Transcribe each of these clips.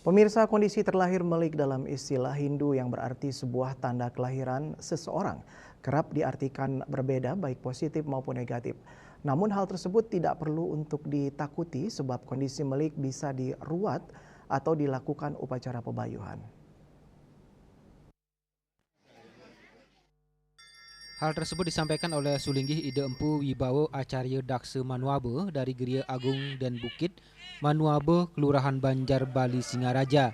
Pemirsa, kondisi terlahir Melik dalam istilah Hindu yang berarti sebuah tanda kelahiran seseorang kerap diartikan berbeda baik positif maupun negatif. Namun hal tersebut tidak perlu untuk ditakuti sebab kondisi Melik bisa diruat atau dilakukan upacara pebayuhan. Hal tersebut disampaikan oleh Sulinggih Ide Empu Wibawa Acarya Daksa Manuabe dari Geria Agung dan Bukit Manuabe, Kelurahan Banjar, Bali, Singaraja.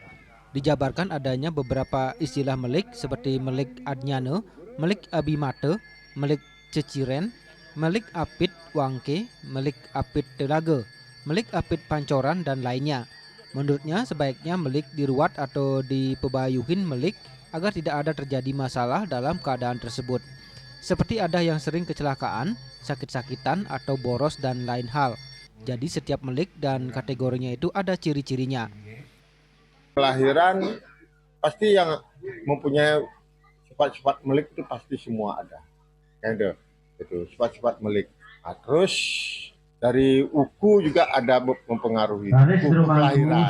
Dijabarkan adanya beberapa istilah melik seperti melik adnyana, melik abimata, melik ceciren, melik apit wangke, melik apit telaga, melik apit pancoran, dan lainnya. Menurutnya sebaiknya melik diruat atau dipebayuhin melik agar tidak ada terjadi masalah dalam keadaan tersebut. Seperti ada yang sering kecelakaan, sakit-sakitan, atau boros dan lain hal. Jadi setiap melik dan kategorinya itu ada ciri-cirinya. Kelahiran pasti yang mempunyai sifat-sifat melik itu pasti semua ada. Itu sifat-sifat melik. Nah, terus dari uku juga ada mempengaruhi uku kelahiran.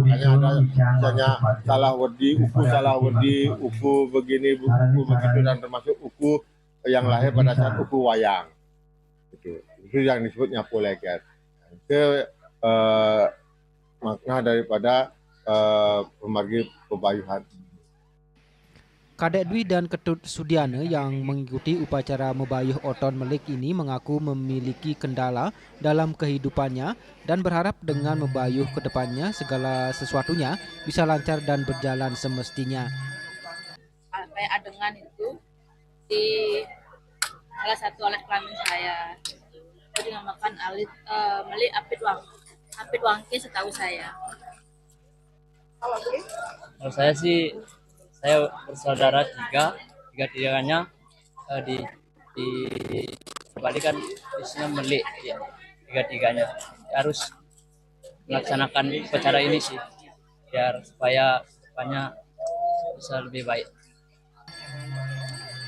Hanya ada misalnya salah wedi, uku begini, uku begitu, dan termasuk uku yang lahir pada saat uku wayang. Itu yang disebut nyapu leket. Itu makna daripada pembagi pebayuhan. Kadek Dwi dan Ketut Sudiana yang mengikuti upacara mebayuh oton melik ini mengaku memiliki kendala dalam kehidupannya dan berharap dengan mebayuh ke depannya segala sesuatunya bisa lancar dan berjalan semestinya. Kayak adengan itu di salah satu alat kelamin saya. Itu dinamakan melik apit wangke setahu saya. Kalau saya sih, saya bersaudara tiga-tiganya dikembalikan isinya melik ya, tiga-tiganya harus melaksanakan upacara ini sih biar supaya depannya bisa lebih baik.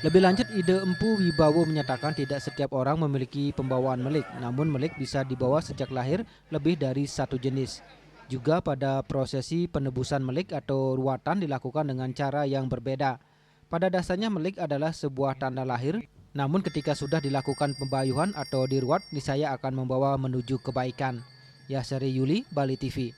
Lebih lanjut, Ide Empu Wibawa menyatakan tidak setiap orang memiliki pembawaan melik, namun melik bisa dibawa sejak lahir lebih dari satu jenis. Juga pada prosesi penebusan melik atau ruatan dilakukan dengan cara yang berbeda. Pada dasarnya melik adalah sebuah tanda lahir, namun ketika sudah dilakukan pembayuhan atau diruat, niscaya akan membawa menuju kebaikan. Yasari Yuli, Bali TV.